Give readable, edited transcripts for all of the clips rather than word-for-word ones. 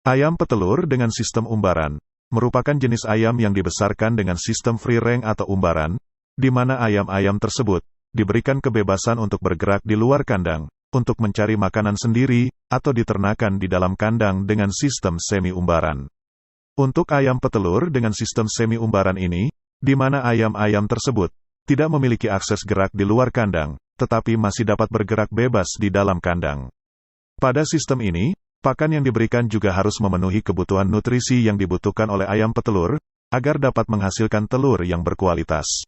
Ayam petelur dengan sistem umbaran merupakan jenis ayam yang dibesarkan dengan sistem free range atau umbaran, di mana ayam-ayam tersebut diberikan kebebasan untuk bergerak di luar kandang, untuk mencari makanan sendiri, atau diternakan di dalam kandang dengan sistem semi-umbaran. Untuk ayam petelur dengan sistem semi-umbaran ini, di mana ayam-ayam tersebut tidak memiliki akses gerak di luar kandang, tetapi masih dapat bergerak bebas di dalam kandang. Pada sistem ini, pakan yang diberikan juga harus memenuhi kebutuhan nutrisi yang dibutuhkan oleh ayam petelur, agar dapat menghasilkan telur yang berkualitas.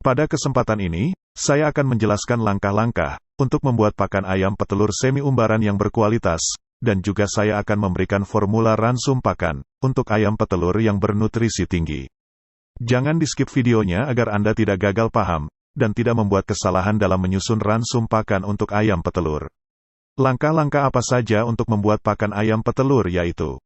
Pada kesempatan ini, saya akan menjelaskan langkah-langkah untuk membuat pakan ayam petelur semi-umbaran yang berkualitas, dan juga saya akan memberikan formula ransum pakan untuk ayam petelur yang bernutrisi tinggi. Jangan di-skip videonya agar Anda tidak gagal paham, dan tidak membuat kesalahan dalam menyusun ransum pakan untuk ayam petelur. Langkah-langkah apa saja untuk membuat pakan ayam petelur yaitu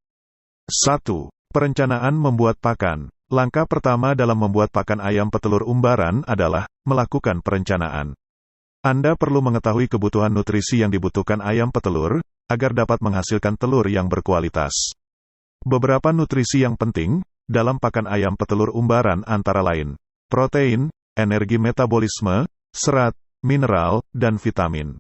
1. Perencanaan membuat pakan. Langkah pertama dalam membuat pakan ayam petelur umbaran adalah melakukan perencanaan. Anda perlu mengetahui kebutuhan nutrisi yang dibutuhkan ayam petelur, agar dapat menghasilkan telur yang berkualitas. Beberapa nutrisi yang penting dalam pakan ayam petelur umbaran antara lain protein, energi metabolisme, serat, mineral, dan vitamin.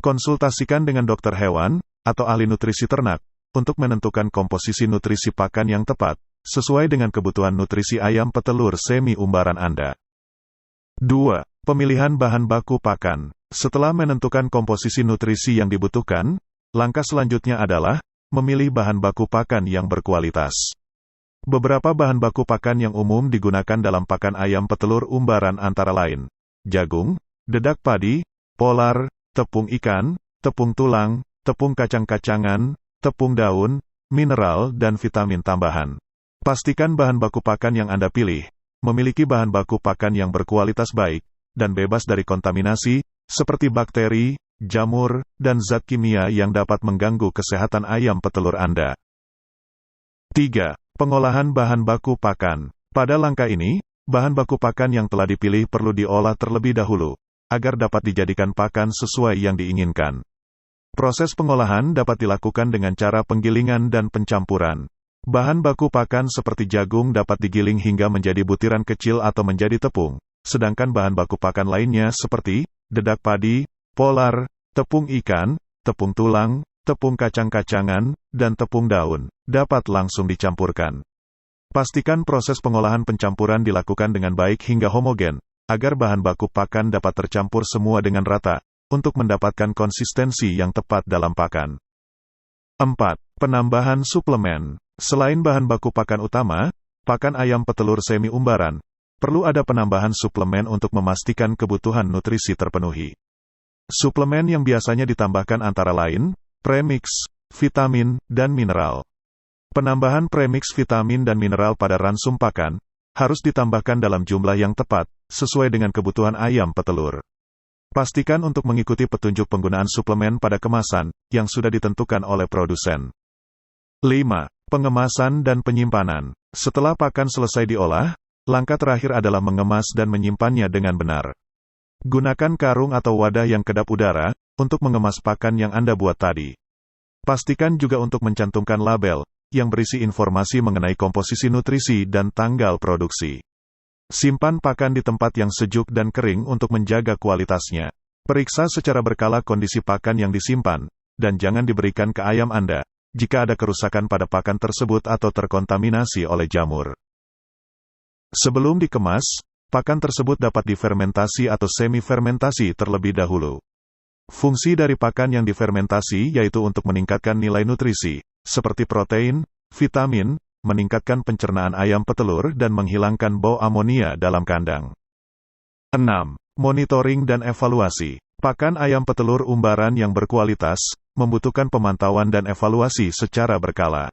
Konsultasikan dengan dokter hewan, atau ahli nutrisi ternak, untuk menentukan komposisi nutrisi pakan yang tepat, sesuai dengan kebutuhan nutrisi ayam petelur semi-umbaran Anda. 2. Pemilihan bahan baku pakan. Setelah menentukan komposisi nutrisi yang dibutuhkan, langkah selanjutnya adalah memilih bahan baku pakan yang berkualitas. Beberapa bahan baku pakan yang umum digunakan dalam pakan ayam petelur umbaran antara lain jagung, dedak padi, polar, tepung ikan, tepung tulang, tepung kacang-kacangan, tepung daun, mineral, dan vitamin tambahan. Pastikan bahan baku pakan yang Anda pilih memiliki bahan baku pakan yang berkualitas baik dan bebas dari kontaminasi, seperti bakteri, jamur, dan zat kimia yang dapat mengganggu kesehatan ayam petelur Anda. 3. Pengolahan bahan baku pakan. Pada langkah ini, bahan baku pakan yang telah dipilih perlu diolah terlebih dahulu, agar dapat dijadikan pakan sesuai yang diinginkan. Proses pengolahan dapat dilakukan dengan cara penggilingan dan pencampuran. Bahan baku pakan seperti jagung dapat digiling hingga menjadi butiran kecil atau menjadi tepung, sedangkan bahan baku pakan lainnya seperti dedak padi, polar, tepung ikan, tepung tulang, tepung kacang-kacangan, dan tepung daun dapat langsung dicampurkan. Pastikan proses pengolahan pencampuran dilakukan dengan baik hingga homogen, agar bahan baku pakan dapat tercampur semua dengan rata, untuk mendapatkan konsistensi yang tepat dalam pakan. 4. Penambahan suplemen. Selain bahan baku pakan utama, pakan ayam petelur semi-umbaran, perlu ada penambahan suplemen untuk memastikan kebutuhan nutrisi terpenuhi. Suplemen yang biasanya ditambahkan antara lain, premix, vitamin, dan mineral. Penambahan premix vitamin dan mineral pada ransum pakan harus ditambahkan dalam jumlah yang tepat, sesuai dengan kebutuhan ayam petelur. Pastikan untuk mengikuti petunjuk penggunaan suplemen pada kemasan yang sudah ditentukan oleh produsen. 5. Pengemasan dan penyimpanan. Setelah pakan selesai diolah, langkah terakhir adalah mengemas dan menyimpannya dengan benar. Gunakan karung atau wadah yang kedap udara untuk mengemas pakan yang Anda buat tadi. Pastikan juga untuk mencantumkan label yang berisi informasi mengenai komposisi nutrisi dan tanggal produksi. Simpan pakan di tempat yang sejuk dan kering untuk menjaga kualitasnya. Periksa secara berkala kondisi pakan yang disimpan, dan jangan diberikan ke ayam Anda jika ada kerusakan pada pakan tersebut atau terkontaminasi oleh jamur. Sebelum dikemas, pakan tersebut dapat difermentasi atau semi-fermentasi terlebih dahulu. Fungsi dari pakan yang difermentasi yaitu untuk meningkatkan nilai nutrisi, seperti protein, vitamin, meningkatkan pencernaan ayam petelur dan menghilangkan bau amonia dalam kandang. 6. Monitoring dan evaluasi. Pakan ayam petelur umbaran yang berkualitas membutuhkan pemantauan dan evaluasi secara berkala.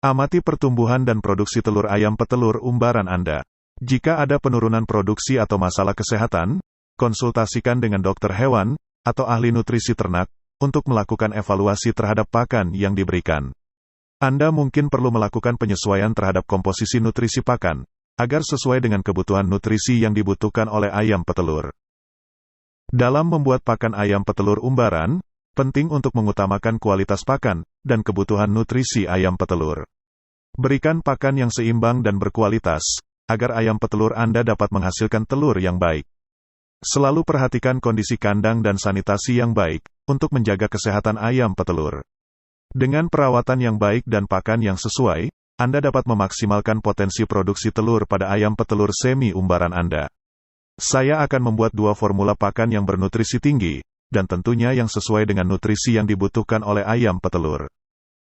Amati pertumbuhan dan produksi telur ayam petelur umbaran Anda. Jika ada penurunan produksi atau masalah kesehatan, konsultasikan dengan dokter hewan atau ahli nutrisi ternak untuk melakukan evaluasi terhadap pakan yang diberikan. Anda mungkin perlu melakukan penyesuaian terhadap komposisi nutrisi pakan, agar sesuai dengan kebutuhan nutrisi yang dibutuhkan oleh ayam petelur. Dalam membuat pakan ayam petelur umbaran, Penting untuk mengutamakan kualitas pakan dan kebutuhan nutrisi ayam petelur. Berikan pakan yang seimbang dan berkualitas, agar ayam petelur Anda dapat menghasilkan telur yang baik. Selalu perhatikan kondisi kandang dan sanitasi yang baik, untuk menjaga kesehatan ayam petelur. Dengan perawatan yang baik dan pakan yang sesuai, Anda dapat memaksimalkan potensi produksi telur pada ayam petelur semi-umbaran Anda. Saya akan membuat 2 formula pakan yang bernutrisi tinggi, dan tentunya yang sesuai dengan nutrisi yang dibutuhkan oleh ayam petelur.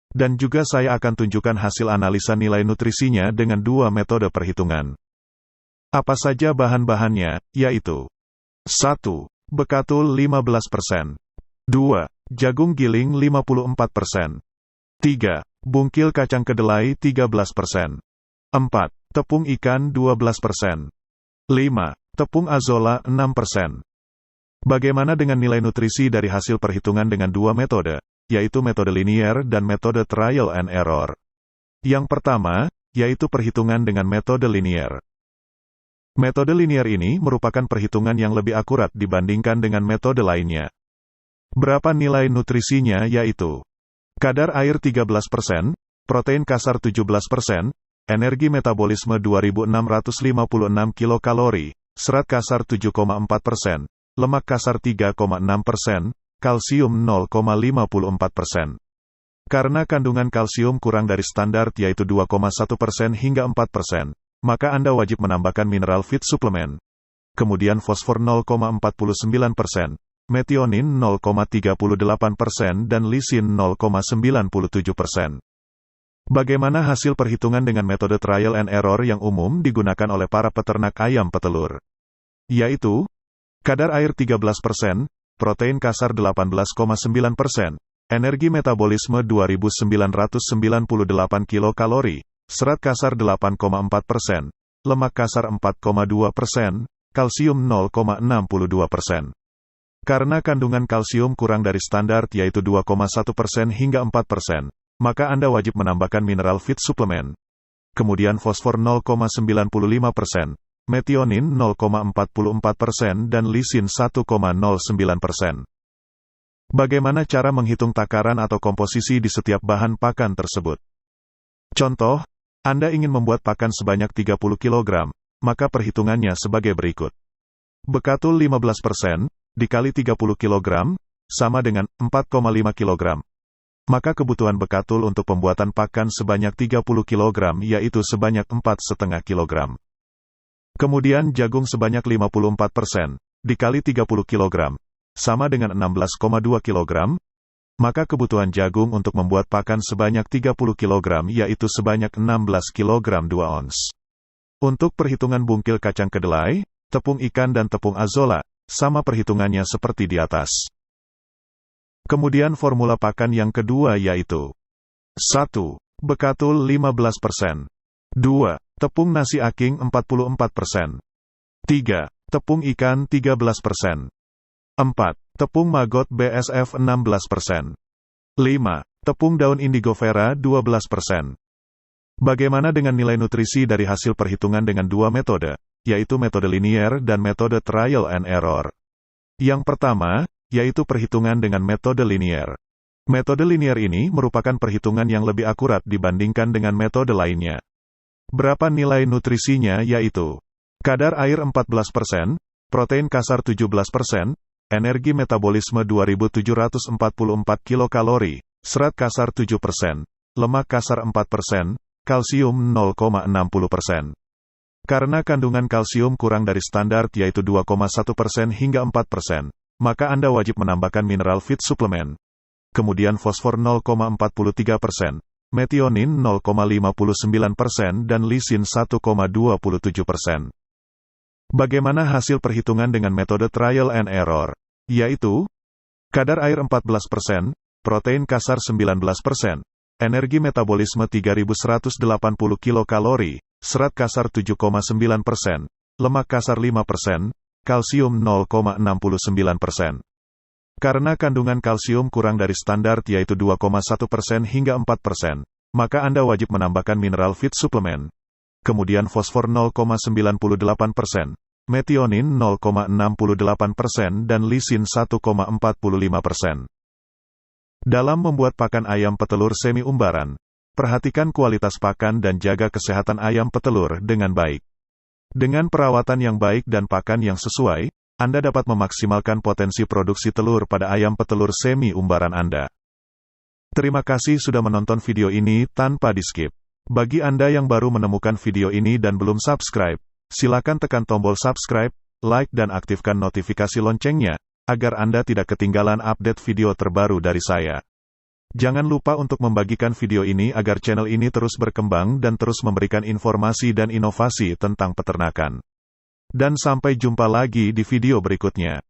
Dan juga saya akan tunjukkan hasil analisa nilai nutrisinya dengan 2 metode perhitungan. Apa saja bahan-bahannya, yaitu 1. Bekatul 15%. 2. Jagung giling 54%. 3. Bungkil kacang kedelai 13%. 4. Tepung ikan 12%. 5. Tepung azola 6%. Bagaimana dengan nilai nutrisi dari hasil perhitungan dengan 2 metode, yaitu metode linier dan metode trial and error? Yang pertama, yaitu perhitungan dengan metode linier. Metode linier ini merupakan perhitungan yang lebih akurat dibandingkan dengan metode lainnya. Berapa nilai nutrisinya, yaitu kadar air 13%, protein kasar 17%, energi metabolisme 2656 kilokalori, serat kasar 7,4%, lemak kasar 3,6%, kalsium 0,54%. Karena kandungan kalsium kurang dari standar yaitu 2,1% hingga 4%, maka Anda wajib menambahkan mineral feed suplemen. Kemudian fosfor 0,49%, metionin 0,38% dan lisin 0,97%. Bagaimana hasil perhitungan dengan metode trial and error yang umum digunakan oleh para peternak ayam petelur? Yaitu kadar air 13%, protein kasar 18,9%, energi metabolisme 2998 kilokalori, serat kasar 8,4%, lemak kasar 4,2%, kalsium 0,62%. Karena kandungan kalsium kurang dari standar yaitu 2,1% hingga 4%, maka Anda wajib menambahkan mineral feed suplemen. Kemudian fosfor 0,95%, metionin 0,44% dan lisin 1,09%. Bagaimana cara menghitung takaran atau komposisi di setiap bahan pakan tersebut? Contoh, Anda ingin membuat pakan sebanyak 30 kg, maka perhitungannya sebagai berikut. Bekatul 15%, dikali 30 kg, sama dengan 4,5 kg. Maka kebutuhan bekatul untuk pembuatan pakan sebanyak 30 kg yaitu sebanyak 4,5 kg. Kemudian jagung sebanyak 54%, dikali 30 kg, sama dengan 16,2 kg. Maka kebutuhan jagung untuk membuat pakan sebanyak 30 kg yaitu sebanyak 16 kg 2 ons. Untuk perhitungan bungkil kacang kedelai, tepung ikan dan tepung azola, sama perhitungannya seperti di atas. Kemudian formula pakan yang kedua yaitu 1. Bekatul 15%. 2. Tepung nasi aking 44%. 3. Tepung ikan 13%. 4. Tepung maggot BSF 16%. 5. Tepung daun indigo vera 12%. Bagaimana dengan nilai nutrisi dari hasil perhitungan dengan 2 metode, yaitu metode linier dan metode trial and error? Yang pertama, yaitu perhitungan dengan metode linier. Metode linier ini merupakan perhitungan yang lebih akurat dibandingkan dengan metode lainnya. Berapa nilai nutrisinya, yaitu kadar air 14%, protein kasar 17%, energi metabolisme 2744 kilokalori, serat kasar 7%, lemak kasar 4%, kalsium 0,60%. Karena kandungan kalsium kurang dari standar yaitu 2,1% hingga 4%, maka Anda wajib menambahkan mineral feed suplemen. Kemudian fosfor 0,43%, metionin 0,59% dan lisin 1,27%. Bagaimana hasil perhitungan dengan metode trial and error? Yaitu kadar air 14%, protein kasar 19%, energi metabolisme 3180 kilokalori, serat kasar 7,9%, lemak kasar 5%, kalsium 0,69%. Karena kandungan kalsium kurang dari standar yaitu 2,1% hingga 4%, maka Anda wajib menambahkan mineral feed suplemen. Kemudian fosfor 0,98%, metionin 0,68% dan lisin 1,45%. Dalam membuat pakan ayam petelur semi umbaran, perhatikan kualitas pakan dan jaga kesehatan ayam petelur dengan baik. Dengan perawatan yang baik dan pakan yang sesuai, Anda dapat memaksimalkan potensi produksi telur pada ayam petelur semi umbaran Anda. Terima kasih sudah menonton video ini tanpa di-skip. Bagi Anda yang baru menemukan video ini dan belum subscribe, silakan tekan tombol subscribe, like dan aktifkan notifikasi loncengnya, agar Anda tidak ketinggalan update video terbaru dari saya. Jangan lupa untuk membagikan video ini agar channel ini terus berkembang dan terus memberikan informasi dan inovasi tentang peternakan. Dan sampai jumpa lagi di video berikutnya.